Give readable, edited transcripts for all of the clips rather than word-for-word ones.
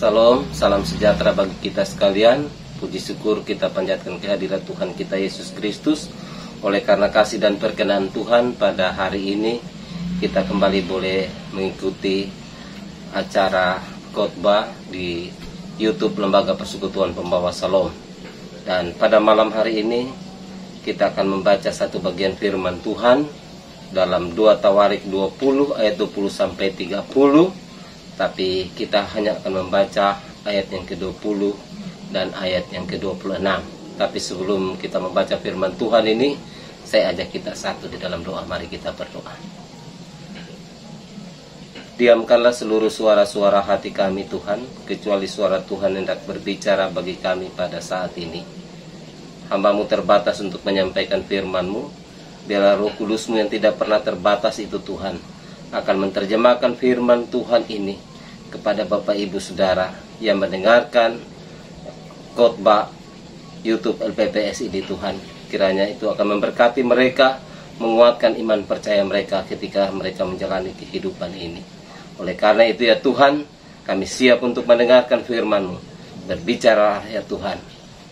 Salam, salam sejahtera bagi kita sekalian. Puji syukur kita panjatkan kehadirat Tuhan kita Yesus Kristus. Oleh karena kasih dan perkenan Tuhan, pada hari ini kita kembali boleh mengikuti acara khotbah di YouTube Lembaga Persekutuan Pembawa Salom. Dan pada malam hari ini kita akan membaca satu bagian firman Tuhan dalam 2 Tawarik 20 ayat 20 sampai 30. Tapi kita hanya akan membaca ayat yang ke-20 dan ayat yang ke-26. Tapi sebelum kita membaca firman Tuhan ini, saya ajak kita satu di dalam doa. Mari kita berdoa. Diamkanlah seluruh suara-suara hati kami Tuhan, kecuali suara Tuhan hendak berbicara bagi kami pada saat ini. Hamba-Mu terbatas untuk menyampaikan firman-Mu. Biarlah Roh Kudus-Mu yang tidak pernah terbatas itu Tuhan akan menerjemahkan firman Tuhan ini kepada Bapak Ibu Saudara yang mendengarkan khotbah YouTube LPPS ini Tuhan. Kiranya itu akan memberkati mereka, menguatkan iman percaya mereka ketika mereka menjalani kehidupan ini. Oleh karena itu ya Tuhan, kami siap untuk mendengarkan firman-Mu. Berbicara ya Tuhan.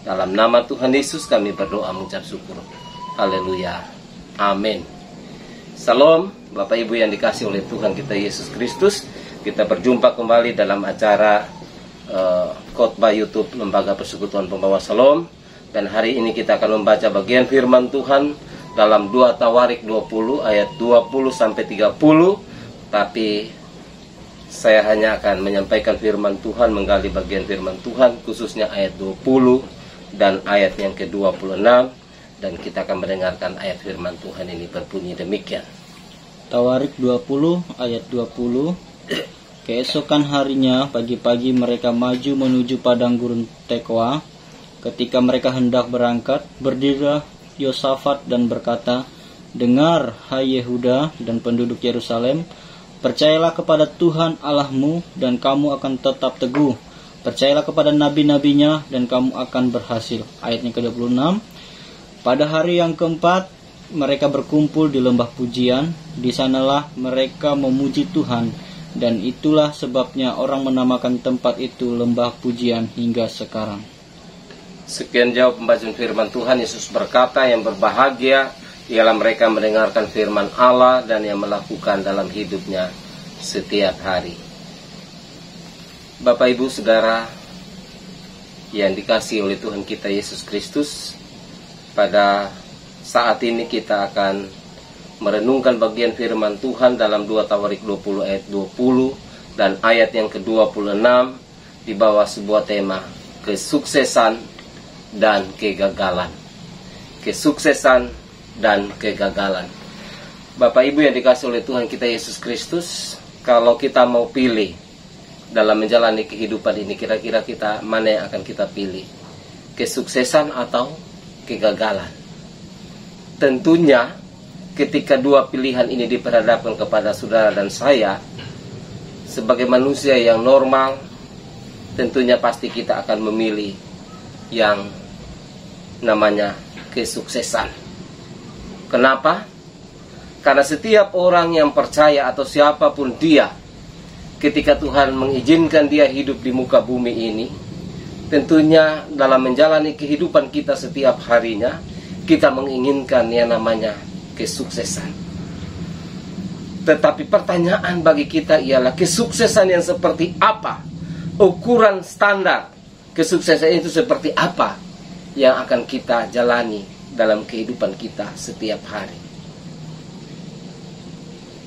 Dalam nama Tuhan Yesus kami berdoa mengucap syukur. Haleluya. Amin. Salam, Bapak Ibu yang dikasih oleh Tuhan kita Yesus Kristus. Kita berjumpa kembali dalam acara khotbah YouTube Lembaga Persekutuan Pembawa Salom. Dan hari ini kita akan membaca bagian firman Tuhan dalam 2 Tawarik 20 ayat 20 sampai 30. Tapi saya hanya akan menyampaikan firman Tuhan, menggali bagian firman Tuhan, khususnya ayat 20 dan ayat yang ke-26. Dan kita akan mendengarkan ayat firman Tuhan ini berbunyi demikian. Tawarik 20 ayat 20. Keesokan harinya pagi-pagi mereka maju menuju padang gurun Tekoa. Ketika mereka hendak berangkat, berdirilah Yosafat dan berkata, "Dengar, hai Yehuda dan penduduk Yerusalem, percayalah kepada Tuhan Allahmu dan kamu akan tetap teguh. Percayalah kepada nabi-nabinya dan kamu akan berhasil." Ayatnya ke-26. Pada hari yang keempat mereka berkumpul di lembah pujian. Di sanalah mereka memuji Tuhan, dan itulah sebabnya orang menamakan tempat itu lembah pujian hingga sekarang. Sekian jauh pembacaan firman Tuhan. Yesus berkata, yang berbahagia ialah mereka mendengarkan firman Allah dan yang melakukan dalam hidupnya setiap hari. Bapak Ibu Saudara yang dikasihi oleh Tuhan kita Yesus Kristus, pada saat ini kita akan merenungkan bagian firman Tuhan dalam 2 Tawarik 20 ayat 20 dan ayat yang ke-26 di bawah sebuah tema kesuksesan dan kegagalan. Kesuksesan dan kegagalan. Bapak Ibu yang dikasihi oleh Tuhan kita Yesus Kristus, kalau kita mau pilih dalam menjalani kehidupan ini, kira-kira kita mana yang akan kita pilih? Kesuksesan atau kegagalan? Tentunya ketika dua pilihan ini diperhadapkan kepada saudara dan saya, sebagai manusia yang normal, tentunya pasti kita akan memilih yang namanya kesuksesan. Kenapa? Karena setiap orang yang percaya atau siapapun dia, ketika Tuhan mengizinkan dia hidup di muka bumi ini, tentunya dalam menjalani kehidupan kita setiap harinya, kita menginginkan yang namanya kesuksesan. Tetapi pertanyaan bagi kita ialah kesuksesan yang seperti apa? Ukuran standar kesuksesan itu seperti apa yang akan kita jalani dalam kehidupan kita setiap hari?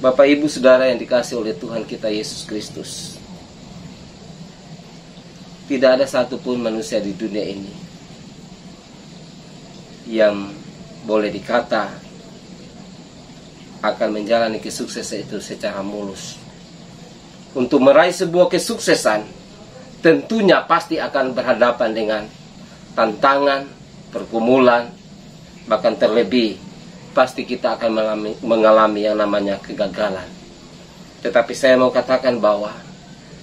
Bapak Ibu Saudara yang dikasihi oleh Tuhan kita Yesus Kristus, tidak ada satupun manusia di dunia ini yang boleh dikata akan menjalani kesuksesan itu secara mulus. Untuk meraih sebuah kesuksesan, tentunya pasti akan berhadapan dengan tantangan, pergumulan, bahkan terlebih pasti kita akan mengalami yang namanya kegagalan. Tetapi saya mau katakan bahwa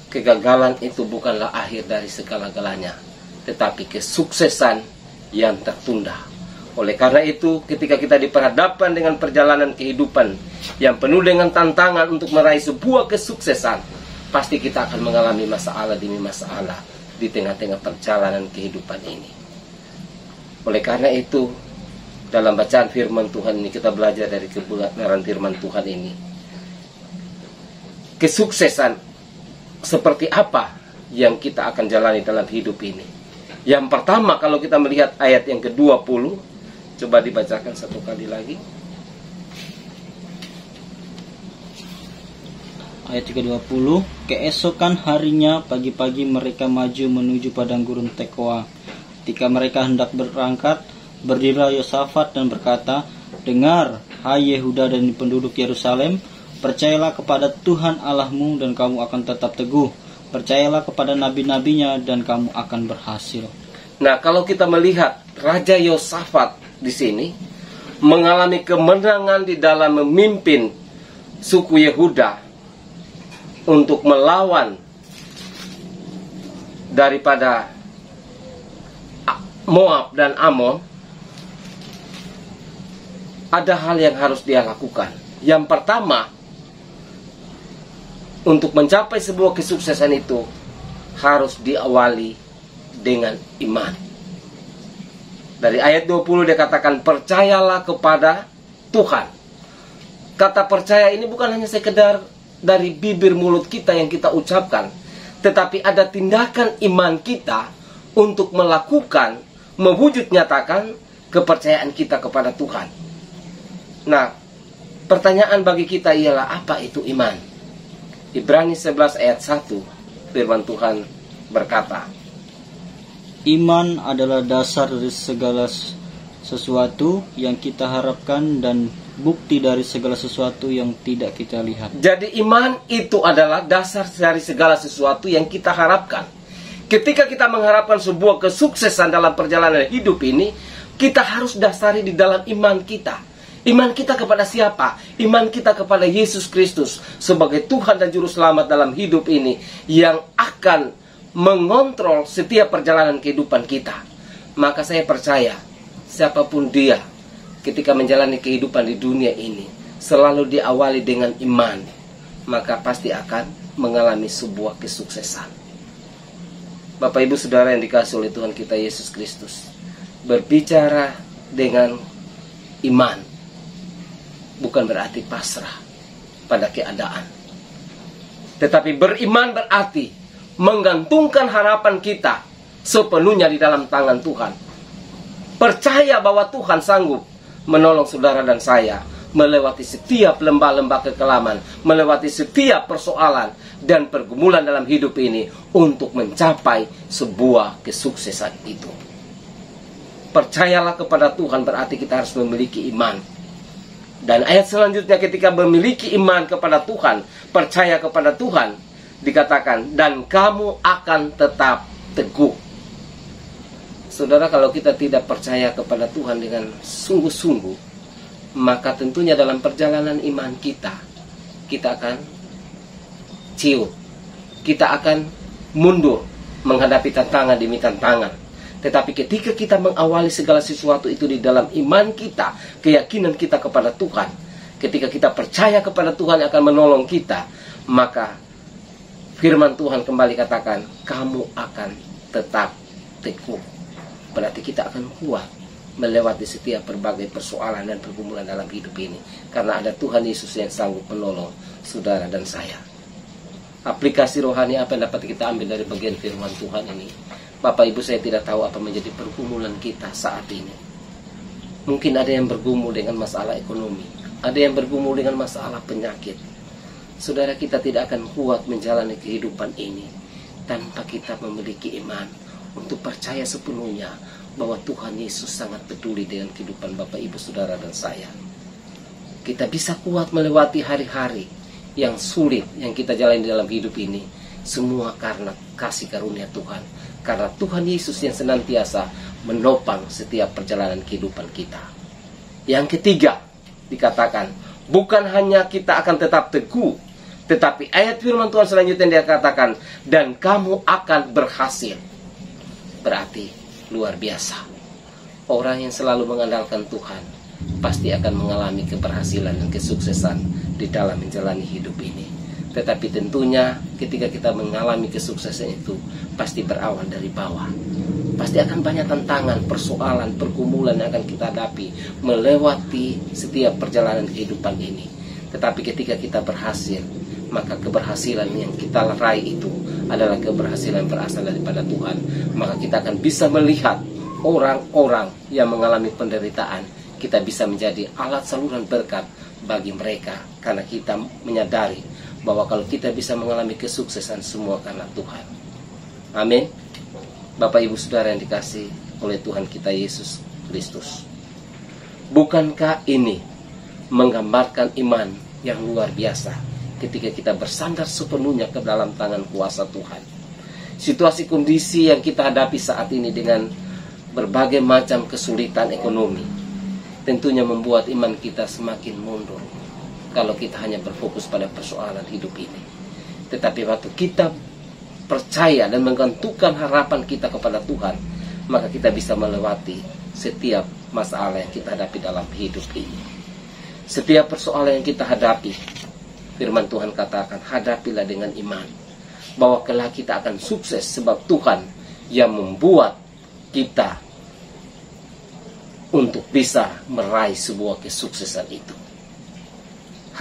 kegagalan itu bukanlah akhir dari segala-galanya, tetapi kesuksesan yang tertunda. Oleh karena itu, ketika kita diperhadapkan dengan perjalanan kehidupan yang penuh dengan tantangan untuk meraih sebuah kesuksesan, pasti kita akan mengalami masalah demi masalah di tengah-tengah perjalanan kehidupan ini. Oleh karena itu, dalam bacaan firman Tuhan ini kita belajar dari kebenaran firman Tuhan ini. Kesuksesan seperti apa yang kita akan jalani dalam hidup ini? Yang pertama, kalau kita melihat ayat yang ke-20, coba dibacakan satu kali lagi. Ayat 20, keesokan harinya pagi-pagi mereka maju menuju padang gurun Tekoa. Ketika mereka hendak berangkat, berdirilah Yosafat dan berkata, "Dengar, hai Yehuda dan penduduk Yerusalem, percayalah kepada Tuhan Allahmu dan kamu akan tetap teguh. Percayalah kepada nabi-nabinya dan kamu akan berhasil." Nah, kalau kita melihat Raja Yosafat di sini mengalami kemenangan di dalam memimpin suku Yehuda untuk melawan daripada Moab dan Amon, ada hal yang harus dia lakukan. Yang pertama, untuk mencapai sebuah kesuksesan itu harus diawali dengan iman. Dari ayat 20 dia katakan, percayalah kepada Tuhan. Kata percaya ini bukan hanya sekedar dari bibir mulut kita yang kita ucapkan, tetapi ada tindakan iman kita untuk melakukan, mewujud nyatakan kepercayaan kita kepada Tuhan. Nah, pertanyaan bagi kita ialah, apa itu iman? Ibrani 11 ayat 1, firman Tuhan berkata, iman adalah dasar dari segala sesuatu yang kita harapkan dan bukti dari segala sesuatu yang tidak kita lihat. Jadi iman itu adalah dasar dari segala sesuatu yang kita harapkan. Ketika kita mengharapkan sebuah kesuksesan dalam perjalanan hidup ini, kita harus dasari di dalam iman kita. Iman kita kepada siapa? Iman kita kepada Yesus Kristus sebagai Tuhan dan Juru Selamat dalam hidup ini, yang akan mengontrol setiap perjalanan kehidupan kita. Maka saya percaya, siapapun dia, ketika menjalani kehidupan di dunia ini, selalu diawali dengan iman, maka pasti akan mengalami sebuah kesuksesan. Bapak Ibu Saudara yang dikasihi oleh Tuhan kita Yesus Kristus, berbicara dengan iman bukan berarti pasrah pada keadaan, tetapi beriman berarti menggantungkan harapan kita sepenuhnya di dalam tangan Tuhan. Percaya bahwa Tuhan sanggup menolong saudara dan saya melewati setiap lembah-lembah kekelaman, melewati setiap persoalan dan pergumulan dalam hidup ini untuk mencapai sebuah kesuksesan itu. Percayalah kepada Tuhan berarti kita harus memiliki iman. Dan ayat selanjutnya, ketika memiliki iman kepada Tuhan, percaya kepada Tuhan, dikatakan, dan kamu akan tetap teguh. Saudara, kalau kita tidak percaya kepada Tuhan dengan sungguh-sungguh, maka tentunya dalam perjalanan iman kita akan ciut, kita akan mundur menghadapi tantangan demi tantangan. Tetapi ketika kita mengawali segala sesuatu itu di dalam iman kita, keyakinan kita kepada Tuhan, ketika kita percaya kepada Tuhan akan menolong kita, maka firman Tuhan kembali katakan, kamu akan tetap teguh. Berarti kita akan kuat melewati setiap berbagai persoalan dan pergumulan dalam hidup ini, karena ada Tuhan Yesus yang sanggup menolong saudara dan saya. Aplikasi rohani apa yang dapat kita ambil dari bagian firman Tuhan ini? Bapak Ibu, saya tidak tahu apa menjadi pergumulan kita saat ini. Mungkin ada yang bergumul dengan masalah ekonomi, ada yang bergumul dengan masalah penyakit. Saudara, kita tidak akan kuat menjalani kehidupan ini tanpa kita memiliki iman untuk percaya sepenuhnya bahwa Tuhan Yesus sangat peduli dengan kehidupan Bapak Ibu Saudara dan saya. Kita bisa kuat melewati hari-hari yang sulit yang kita jalani dalam hidup ini, semua karena kasih karunia Tuhan, karena Tuhan Yesus yang senantiasa menopang setiap perjalanan kehidupan kita. Yang ketiga, dikatakan, bukan hanya kita akan tetap teguh, tetapi ayat firman Tuhan selanjutnya dia katakan, dan kamu akan berhasil. Berarti luar biasa. Orang yang selalu mengandalkan Tuhan pasti akan mengalami keberhasilan dan kesuksesan di dalam menjalani hidup ini. Tetapi tentunya ketika kita mengalami kesuksesan itu pasti berawal dari bawah. Pasti akan banyak tantangan, persoalan, pergumulan yang akan kita hadapi melewati setiap perjalanan kehidupan ini. Tetapi ketika kita berhasil, maka keberhasilan yang kita raih itu adalah keberhasilan berasal daripada Tuhan. Maka kita akan bisa melihat orang-orang yang mengalami penderitaan, kita bisa menjadi alat saluran berkat bagi mereka. Karena kita menyadari bahwa kalau kita bisa mengalami kesuksesan semua karena Tuhan. Amin. Bapak Ibu Saudara yang dikasih oleh Tuhan kita Yesus Kristus, bukankah ini menggambarkan iman yang luar biasa ketika kita bersandar sepenuhnya ke dalam tangan kuasa Tuhan? Situasi kondisi yang kita hadapi saat ini dengan berbagai macam kesulitan ekonomi tentunya membuat iman kita semakin mundur kalau kita hanya berfokus pada persoalan hidup ini. Tetapi waktu kita percaya dan menggantungkan harapan kita kepada Tuhan, maka kita bisa melewati setiap masalah yang kita hadapi dalam hidup ini. Setiap persoalan yang kita hadapi, firman Tuhan katakan, hadapilah dengan iman, bahwa kelak kita akan sukses sebab Tuhan yang membuat kita untuk bisa meraih sebuah kesuksesan itu.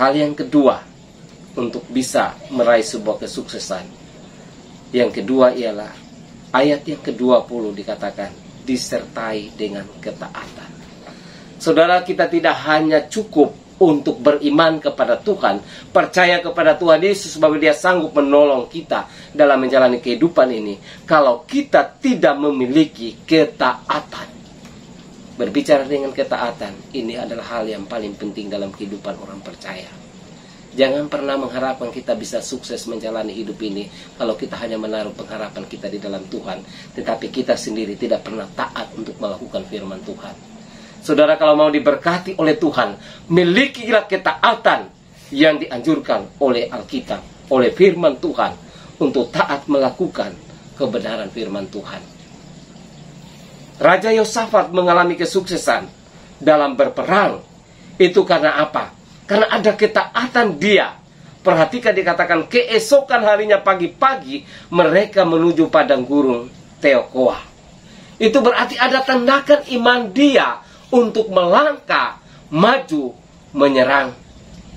Hal yang kedua, untuk bisa meraih sebuah kesuksesan, yang kedua ialah ayat yang ke-20 dikatakan disertai dengan ketaatan. Saudara, kita tidak hanya cukup untuk beriman kepada Tuhan, percaya kepada Tuhan Yesus bahwa Dia sanggup menolong kita dalam menjalani kehidupan ini, kalau kita tidak memiliki ketaatan. Berbicara dengan ketaatan, ini adalah hal yang paling penting dalam kehidupan orang percaya. Jangan pernah mengharapkan kita bisa sukses menjalani hidup ini kalau kita hanya menaruh pengharapan kita di dalam Tuhan, tetapi kita sendiri tidak pernah taat untuk melakukan firman Tuhan. Saudara, kalau mau diberkati oleh Tuhan, milikilah ketaatan yang dianjurkan oleh Alkitab, oleh firman Tuhan, untuk taat melakukan kebenaran firman Tuhan. Raja Yosafat mengalami kesuksesan dalam berperang. Itu karena apa? Karena ada ketaatan dia. Perhatikan, dikatakan keesokan harinya pagi-pagi mereka menuju padang gurun Tekoa. Itu berarti ada tindakan iman dia untuk melangkah maju menyerang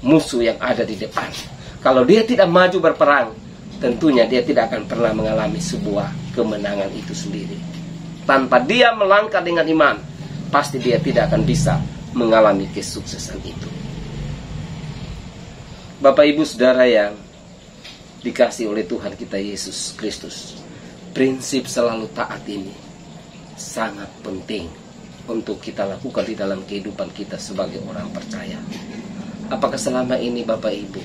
musuh yang ada di depan. Kalau dia tidak maju berperang, tentunya dia tidak akan pernah mengalami sebuah kemenangan itu sendiri. Tanpa dia melangkah dengan iman, pasti dia tidak akan bisa mengalami kesuksesan itu. Bapak Ibu Saudara yang dikasih oleh Tuhan kita Yesus Kristus, prinsip selalu taat ini sangat penting untuk kita lakukan di dalam kehidupan kita sebagai orang percaya. Apakah selama ini Bapak Ibu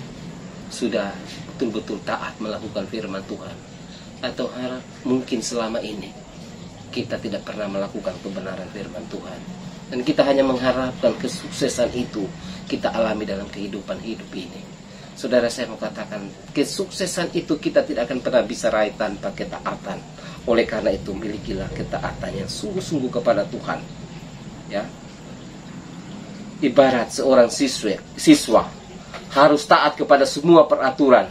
sudah betul-betul taat melakukan firman Tuhan? Atau mungkin selama ini kita tidak pernah melakukan kebenaran firman Tuhan, dan kita hanya mengharapkan kesuksesan itu kita alami dalam kehidupan hidup ini? Saudara, saya mau katakan, kesuksesan itu kita tidak akan pernah bisa raih tanpa ketaatan. Oleh karena itu, milikilah ketaatan yang sungguh-sungguh kepada Tuhan. Ya, ibarat seorang siswa harus taat kepada semua peraturan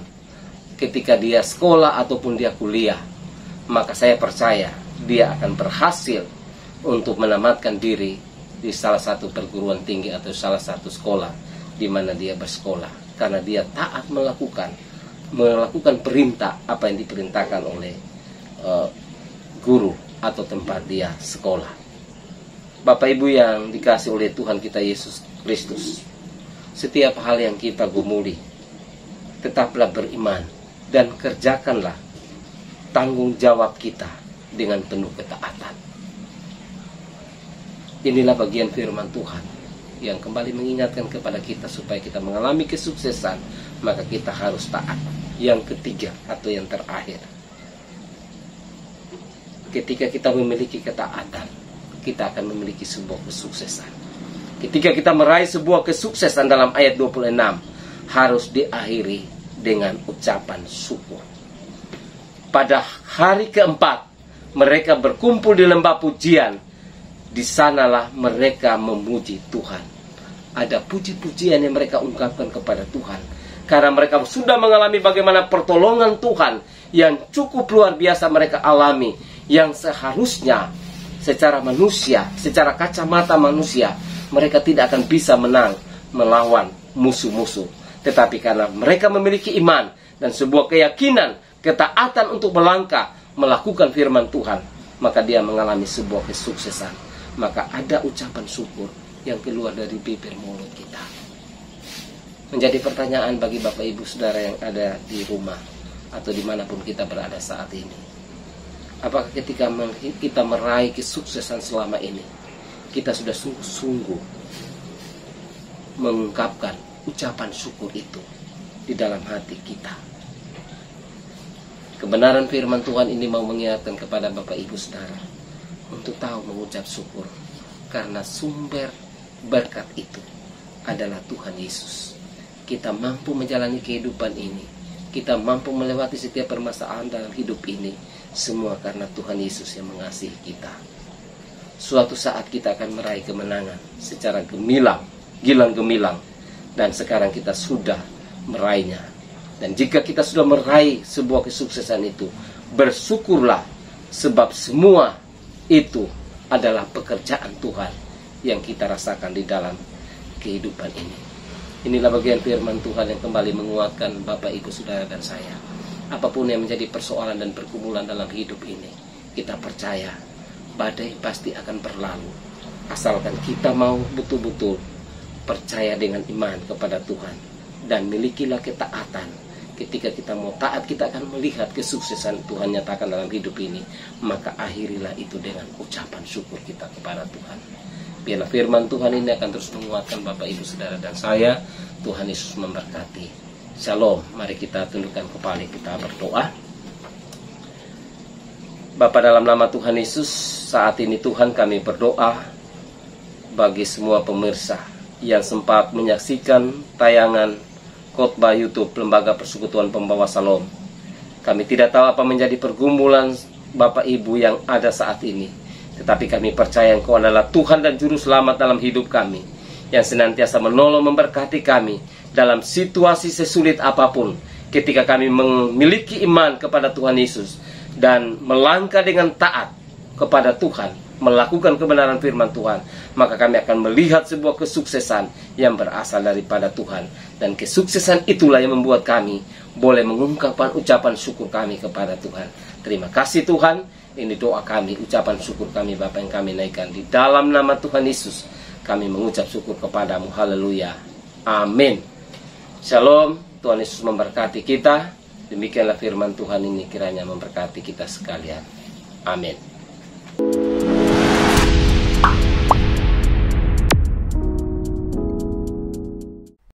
ketika dia sekolah ataupun dia kuliah, maka saya percaya dia akan berhasil untuk menamatkan diri di salah satu perguruan tinggi atau salah satu sekolah di mana dia bersekolah. Karena dia taat melakukan perintah apa yang diperintahkan oleh guru atau tempat dia sekolah. Bapak Ibu yang dikasih oleh Tuhan kita Yesus Kristus, setiap hal yang kita gumuli, tetaplah beriman dan kerjakanlah tanggung jawab kita dengan penuh ketaatan. Inilah bagian firman Tuhan yang kembali mengingatkan kepada kita supaya kita mengalami kesuksesan, maka kita harus taat. Yang ketiga atau yang terakhir, ketika kita memiliki ketaatan, kita akan memiliki sebuah kesuksesan. Ketika kita meraih sebuah kesuksesan dalam ayat 26, harus diakhiri dengan ucapan syukur. Pada hari keempat, mereka berkumpul di lembah pujian. Di sanalah mereka memuji Tuhan. Ada puji-pujian yang mereka ungkapkan kepada Tuhan. Karena mereka sudah mengalami bagaimana pertolongan Tuhan yang cukup luar biasa mereka alami, yang seharusnya secara manusia, secara kacamata manusia, mereka tidak akan bisa menang melawan musuh-musuh. Tetapi karena mereka memiliki iman dan sebuah keyakinan, ketaatan untuk melangkah, melakukan firman Tuhan, maka dia mengalami sebuah kesuksesan. Maka ada ucapan syukur yang keluar dari bibir mulut kita. Menjadi pertanyaan bagi Bapak Ibu Saudara yang ada di rumah atau dimanapun kita berada saat ini, apakah ketika kita meraih kesuksesan selama ini, kita sudah sungguh-sungguh mengungkapkan ucapan syukur itu di dalam hati kita? Kebenaran firman Tuhan ini mau mengingatkan kepada Bapak Ibu Saudara untuk tahu mengucap syukur, karena sumber berkat itu adalah Tuhan Yesus. Kita mampu menjalani kehidupan ini, kita mampu melewati setiap permasalahan dalam hidup ini, semua karena Tuhan Yesus yang mengasihi kita. Suatu saat kita akan meraih kemenangan secara gilang-gemilang, dan sekarang kita sudah meraihnya. Dan jika kita sudah meraih sebuah kesuksesan itu, bersyukurlah, sebab semua itu adalah pekerjaan Tuhan yang kita rasakan di dalam kehidupan ini. Inilah bagian firman Tuhan yang kembali menguatkan Bapak, Ibu, Saudara, dan saya. Apapun yang menjadi persoalan dan pergumulan dalam hidup ini, kita percaya badai pasti akan berlalu, asalkan kita mau betul-betul percaya dengan iman kepada Tuhan dan milikilah ketaatan. Ketika kita mau taat, kita akan melihat kesuksesan Tuhan nyatakan dalam hidup ini. Maka akhirilah itu dengan ucapan syukur kita kepada Tuhan. Biarlah firman Tuhan ini akan terus menguatkan Bapak, Ibu, Saudara, dan saya. Tuhan Yesus memberkati. Shalom. Mari kita tundukkan kepala, kita berdoa. Bapa, dalam nama Tuhan Yesus, saat ini Tuhan kami berdoa bagi semua pemirsa yang sempat menyaksikan tayangan khotbah YouTube Lembaga Persekutuan Pembawa Shalom. Kami tidak tahu apa menjadi pergumulan Bapak Ibu yang ada saat ini, tetapi kami percaya Engkau adalah Tuhan dan Juru Selamat dalam hidup kami, yang senantiasa menolong memberkati kami dalam situasi sesulit apapun. Ketika kami memiliki iman kepada Tuhan Yesus dan melangkah dengan taat kepada Tuhan, melakukan kebenaran firman Tuhan, maka kami akan melihat sebuah kesuksesan yang berasal daripada Tuhan. Dan kesuksesan itulah yang membuat kami boleh mengungkapkan ucapan syukur kami kepada Tuhan. Terima kasih Tuhan. Ini doa kami, ucapan syukur kami Bapa yang kami naikkan di dalam nama Tuhan Yesus. Kami mengucap syukur kepadamu. Haleluya. Amin. Shalom. Tuhan Yesus memberkati kita. Demikianlah firman Tuhan ini kiranya memberkati kita sekalian. Amin.